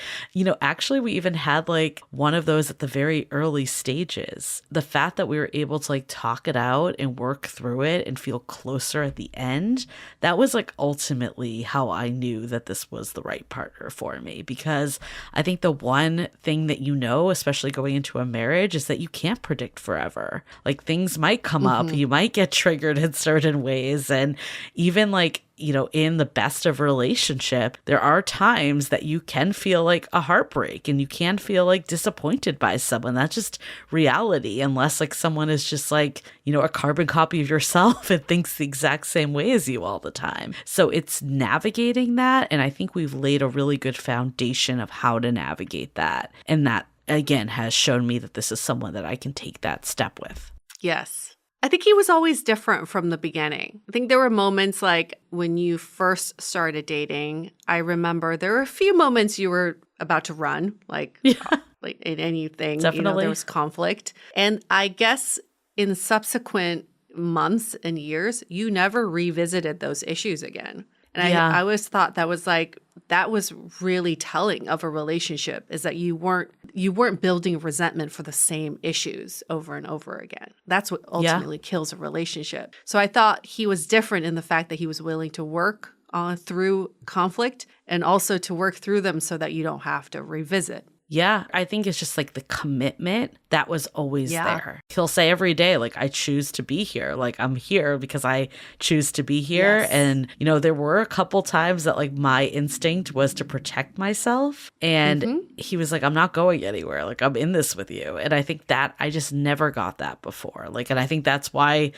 actually we even had like one of those at the very early stages. The fact that we were able to like talk it out and work through it and feel closer at the end, that was like ultimately how I knew that this was the right partner for me. Because I think the one thing that especially going into a marriage, is that you can't predict forever. Like things might come up, you might get triggered in certain ways. And even like, in the best of relationship, there are times that you can feel like a heartbreak and you can feel like disappointed by someone. That's just reality, unless like someone is just like, a carbon copy of yourself and thinks the exact same way as you all the time. So it's navigating that. And I think we've laid a really good foundation of how to navigate that. And that, again, has shown me that this is someone that I can take that step with. Yes. I think he was always different from the beginning. I think there were moments like when you first started dating, I remember there were a few moments you were about to run, like in anything, Definitely. there was conflict. And I guess in subsequent months and years, you never revisited those issues again. And I always thought that was really telling of a relationship, is that you weren't building resentment for the same issues over and over again. That's what ultimately kills a relationship. So I thought he was different in the fact that he was willing to work through conflict and also to work through them so that you don't have to revisit. Yeah, I think it's just like the commitment that was always there. He'll say every day, like, I choose to be here. Like, I'm here because I choose to be here. Yes. And, there were a couple times that like my instinct was to protect myself. And he was like, I'm not going anywhere. Like, I'm in this with you. And I think that I just never got that before. Like, and I think that's why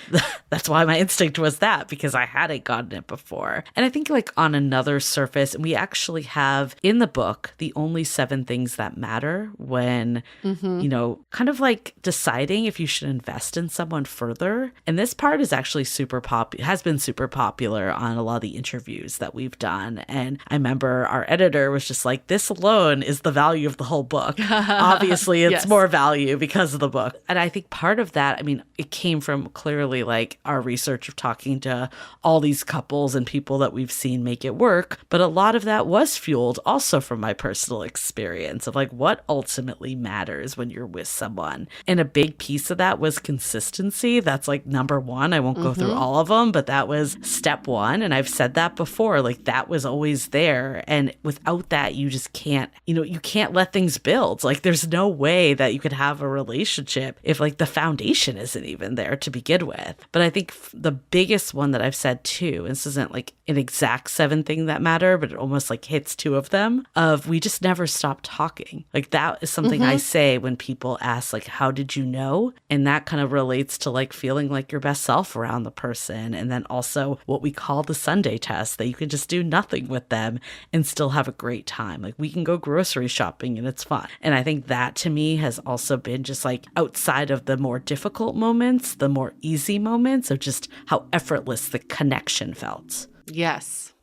my instinct was that, because I hadn't gotten it before. And I think like on another surface, and we actually have in the book, the only 7 things that matter when, kind of like deciding if you should invest in someone further. And this part is actually has been super popular on a lot of the interviews that we've done. And I remember our editor was just like, this alone is the value of the whole book. Obviously, it's more value because of the book. And I think part of that, it came from clearly like our research of talking to all these couples and people that we've seen make it work. But a lot of that was fueled also from my personal experience of like what ultimately matters when you're with someone. And a big piece of that was consistency. That's like number one. I won't go through all of them, but that was step one. And I've said that before, like that was always there. And without that, you just can't, you can't let things build. Like there's no way that you could have a relationship if like the foundation isn't even there to begin with. But I think the biggest one that I've said too, and this isn't like an exact 7 thing that matter, but it almost like hits 2 of them, of we just never stop talking. Like that is something I say when people ask like, how did you know? And that kind of relates to like feeling like your best self around the person. And then also what we call the Sunday test, that you can just do nothing with them and still have a great time. Like we can go grocery shopping and it's fun. And I think that to me has also been just like outside of the more difficult moments, the more easy moments of just how effortless the connection felt. Yes,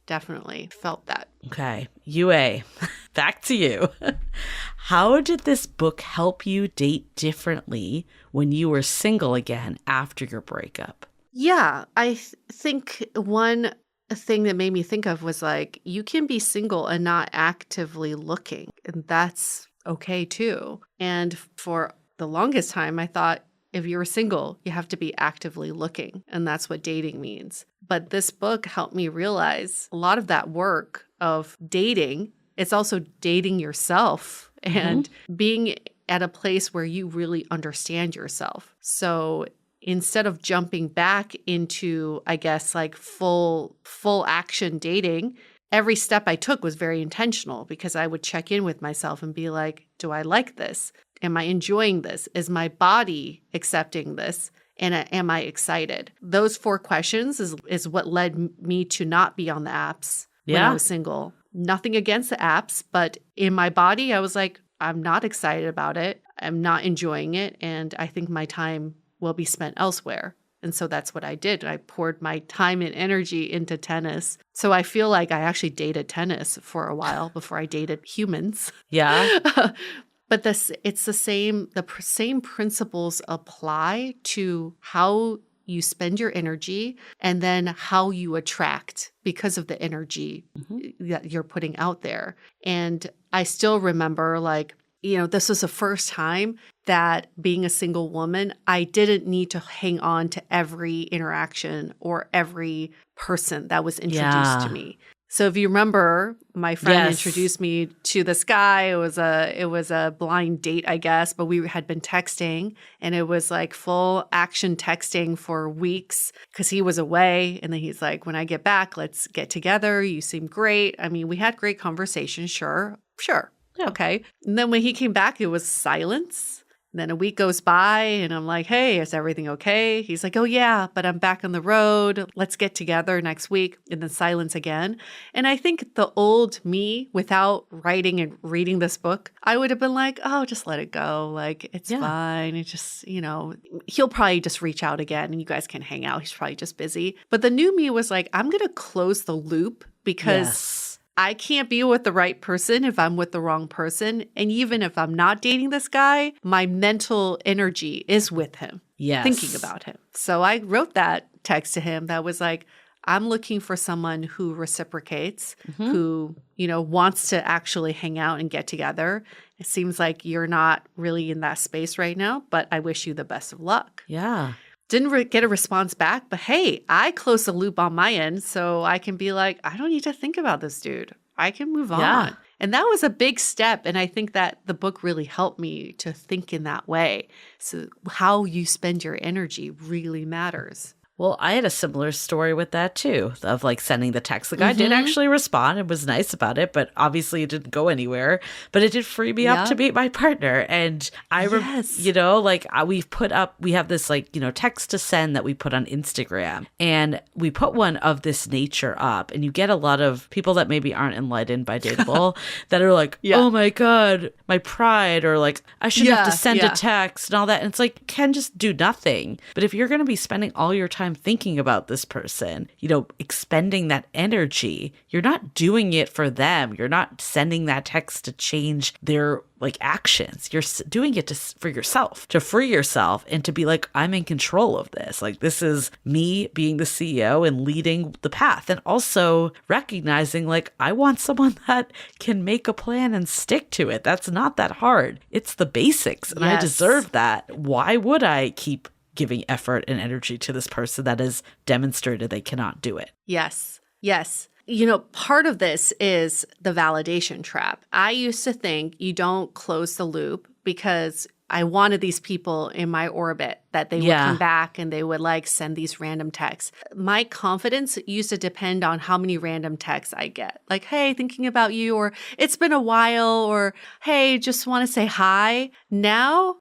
definitely felt that. Okay, UA, back to you. How did this book help you date differently when you were single again after your breakup? Yeah, I think one thing that made me think of was like, you can be single and not actively looking, and that's okay too. And for the longest time, I thought if you're single, you have to be actively looking, and that's what dating means. But this book helped me realize a lot of that work of dating, it's also dating yourself and being at a place where you really understand yourself. So instead of jumping back into, I guess, like full action dating, every step I took was very intentional, because I would check in with myself and be like, do I like this? Am I enjoying this? Is my body accepting this? And am I excited? Those 4 questions is what led me to not be on the apps when I was single. Nothing against the apps, but in my body, I was like, I'm not excited about it. I'm not enjoying it. And I think my time will be spent elsewhere. And so that's what I did. I poured my time and energy into tennis. So I feel like I actually dated tennis for a while before I dated humans. Yeah. But it's the same principles apply to how you spend your energy and then how you attract because of the energy that you're putting out there. And I still remember this was the first time that being a single woman, I didn't need to hang on to every interaction or every person that was introduced to me. So if you remember, my friend introduced me to this guy. It was a blind date, I guess, but we had been texting, and it was like full action texting for weeks because he was away. And then he's like, when I get back, let's get together. You seem great. I mean, we had great conversations. Sure. Yeah. Okay. And then when he came back, it was silence. Then a week goes by and I'm like, hey, is everything okay? He's like, oh, yeah, but I'm back on the road. Let's get together next week. And then silence again. And I think the old me, without writing and reading this book, I would have been like, oh, just let it go. Like, it's fine. It just, he'll probably just reach out again and you guys can hang out. He's probably just busy. But the new me was like, I'm going to close the loop because I can't be with the right person if I'm with the wrong person. And even if I'm not dating this guy, my mental energy is with him, thinking about him. So I wrote that text to him that was like, I'm looking for someone who reciprocates, who, wants to actually hang out and get together. It seems like you're not really in that space right now, but I wish you the best of luck. Yeah. Didn't get a response back, but hey, I closed the loop on my end, so I can be like, I don't need to think about this dude. I can move on. And that was a big step. And I think that the book really helped me to think in that way. So how you spend your energy really matters. Well, I had a similar story with that too, of like sending the text. The guy did actually respond and was nice about it, but obviously it didn't go anywhere. But it did free me up to meet my partner. And I, we have this text to send that we put on Instagram. And we put one of this nature up. And you get a lot of people that maybe aren't enlightened by Dateable that are like, oh my God, my pride, or like, I shouldn't have to send a text and all that. And it's like, can just do nothing. But if you're going to be spending all your time thinking about this person, expending that energy, you're not doing it for them. You're not sending that text to change their actions. You're doing it for yourself, to free yourself and to be like, I'm in control of this. Like, this is me being the CEO and leading the path. And also recognizing I want someone that can make a plan and stick to it. That's not that hard. It's the basics. And I deserve that. Why would I keep giving effort and energy to this person that has demonstrated they cannot do it? Yes. Part of this is the validation trap. I used to think you don't close the loop because I wanted these people in my orbit that they would come back and they would send these random texts. My confidence used to depend on how many random texts I get. Like, hey, thinking about you, or it's been a while, or hey, just want to say hi. Now,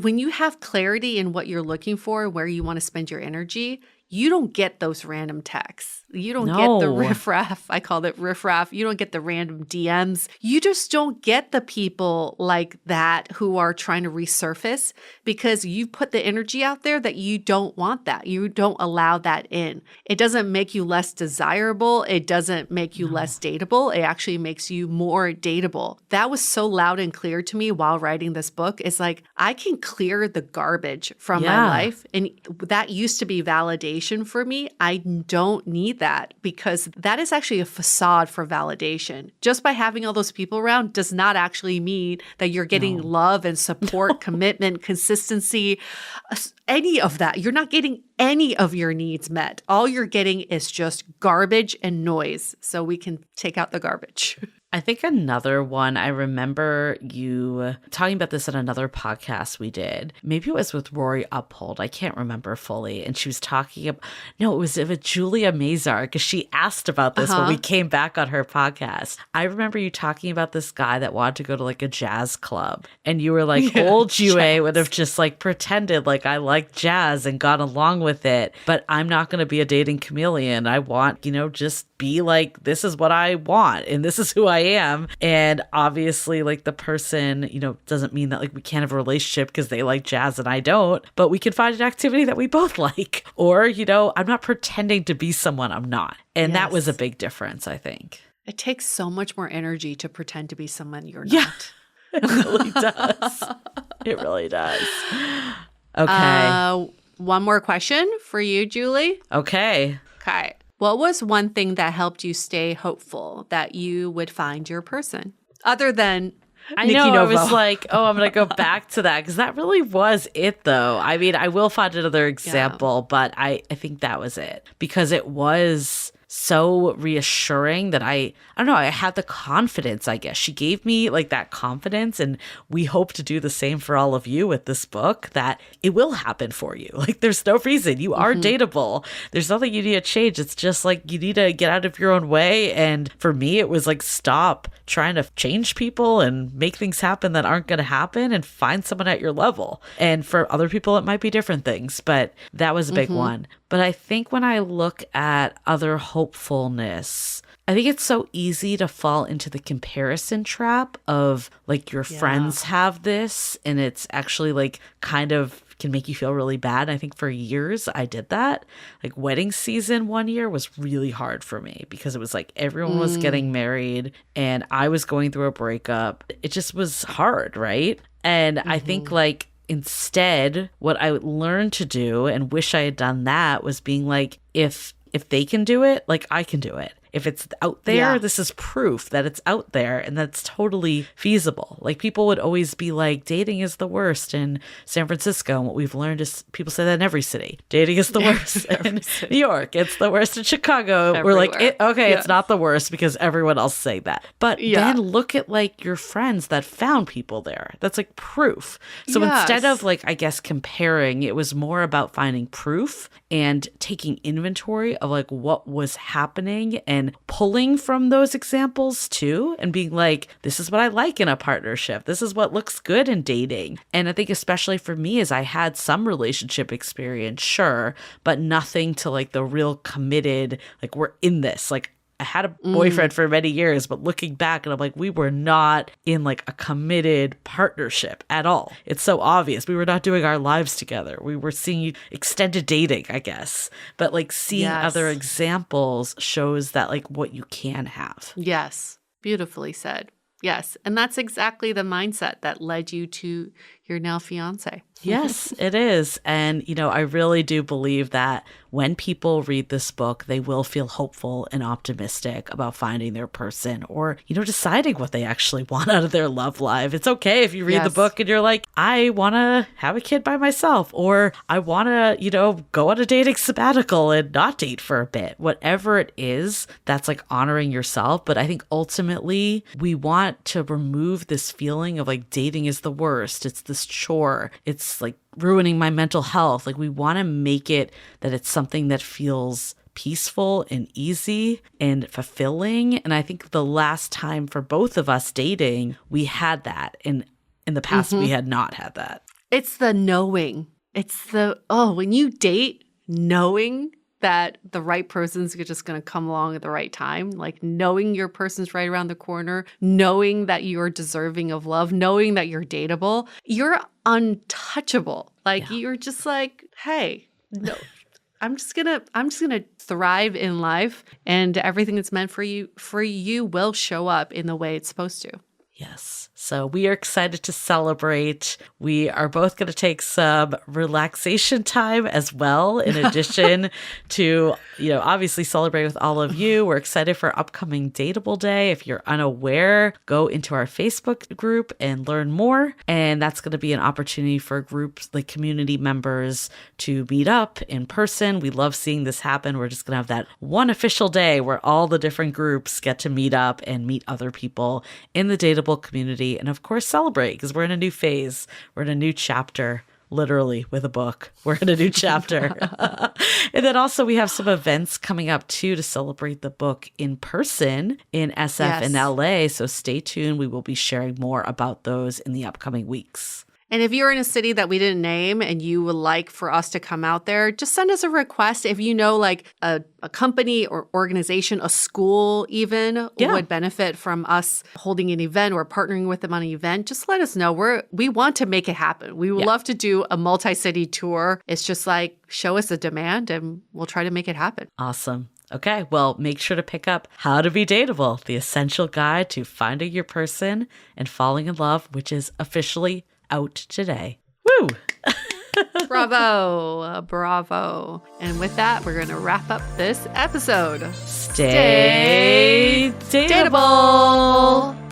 when you have clarity in what you're looking for, where you want to spend your energy, you don't get those random texts. You don't get the riffraff. I call it riffraff. You don't get the random DMs. You just don't get the people like that who are trying to resurface because you put the energy out there that you don't want that. You don't allow that in. It doesn't make you less desirable. It doesn't make you less dateable. It actually makes you more dateable. That was so loud and clear to me while writing this book. It's like, I can clear the garbage from my life. And that used to be validation for me. I don't need that because that is actually a facade for validation. Just by having all those people around does not actually mean that you're getting love and support, commitment, consistency, any of that. You're not getting any of your needs met. All you're getting is just garbage and noise. So we can take out the garbage. I think another one, I remember you talking about this on another podcast we did. Maybe it was with Rory Uphold. I can't remember fully. And she was talking about, no, it was with Julia Mazar, because she asked about this when we came back on her podcast. I remember you talking about this guy that wanted to go to a jazz club. And you were like, old Jue would have just pretended like I like jazz and gone along with it. But I'm not going to be a dating chameleon. I want, just be like, this is what I want and this is who I am. And obviously the person, doesn't mean that we can't have a relationship because they like jazz and I don't, but we can find an activity that we both like. Or, I'm not pretending to be someone I'm not. And that was a big difference, I think. It takes so much more energy to pretend to be someone you're not. It really does. It really does. Okay. One more question for you, Julie. Okay. What was one thing that helped you stay hopeful that you would find your person? Other than I know, I was like, I'm going to go back to that because that really was it, though. I mean, I will find another example, but I think that was it because it was so reassuring that I don't know, I had the confidence, I guess. She gave me like that confidence, and we hope to do the same for all of you with this book, that it will happen for you. Like there's no reason. You are dateable. There's nothing you need to change. It's just like you need to get out of your own way. And for me, it was like stop trying to change people and make things happen that aren't going to happen and find someone at your level. And for other people, it might be different things, but that was a big one. But I think when I look at other hopefulness, I think it's so easy to fall into the comparison trap of like your friends have this and it's actually like kind of can make you feel really bad. I think for years I did that. Like wedding season one year was really hard for me because it was like everyone was getting married and I was going through a breakup. It just was hard, right? And I think like instead what I learned to do and wish I had done that was being like, if they can do it, like I can do it. If it's out there, this is proof that it's out there and that's totally feasible. Like people would always be like, dating is the worst in San Francisco. And what we've learned is people say that in every city. Dating is the worst in New York. It's the worst in Chicago. Everywhere. We're like, it's not the worst because everyone else say that. But then look at like your friends that found people there. That's like proof. So instead of like, I guess, comparing, it was more about finding proof and taking inventory of like what was happening and pulling from those examples too and being like, this is what I like in a partnership. This is what looks good in dating. And I think especially for me is I had some relationship experience, sure, but nothing to like the real committed, like we're in this. Like I had a boyfriend for many years, but looking back and I'm like, we were not in like a committed partnership at all. It's so obvious. We were not doing our lives together. We were seeing extended dating, I guess. But like seeing other examples shows that like what you can have. Yes. Beautifully said. Yes. And that's exactly the mindset that led you to your now fiance. Yes, it is. And, you know, I really do believe that when people read this book, they will feel hopeful and optimistic about finding their person or, you know, deciding what they actually want out of their love life. It's okay if you read the book and you're like, I want to have a kid by myself, or I want to, you know, go on a dating sabbatical and not date for a bit. Whatever it is, that's like honoring yourself. But I think ultimately we want to remove this feeling of like dating is the worst. It's this chore. It's like ruining my mental health. Like we want to make it that it's something that feels peaceful and easy and fulfilling. And I think the last time for both of us dating, we had that. And in the past, we had not had that. It's the knowing. It's the, when you date, knowing that the right person's just going to come along at the right time, like knowing your person's right around the corner, knowing that you're deserving of love, knowing that you're dateable, you're untouchable. Like you're just like, hey, no, I'm just gonna thrive in life, and everything that's meant for you will show up in the way it's supposed to. Yes. So we are excited to celebrate. We are both going to take some relaxation time as well, in addition to, you know, obviously celebrate with all of you. We're excited for upcoming Dateable Day. If you're unaware, go into our Facebook group and learn more. And that's going to be an opportunity for groups, like community members, to meet up in person. We love seeing this happen. We're just going to have that one official day where all the different groups get to meet up and meet other people in the Dateable community, and of course celebrate because we're in a new phase. We're in a new chapter, literally with a book. We're in a new chapter. And then also we have some events coming up too to celebrate the book in person in SF and LA. So stay tuned. We will be sharing more about those in the upcoming weeks. And if you're in a city that we didn't name and you would like for us to come out there, just send us a request. If you know like a company or organization, a school even would benefit from us holding an event or partnering with them on an event, just let us know. We want to make it happen. We would love to do a multi-city tour. It's just like, show us a demand and we'll try to make it happen. Awesome. Okay, well, make sure to pick up How to Be Dateable, the essential guide to finding your person and falling in love, which is officially out today. Woo! Bravo. Bravo. And with that, we're going to wrap up this episode. Stay dateable.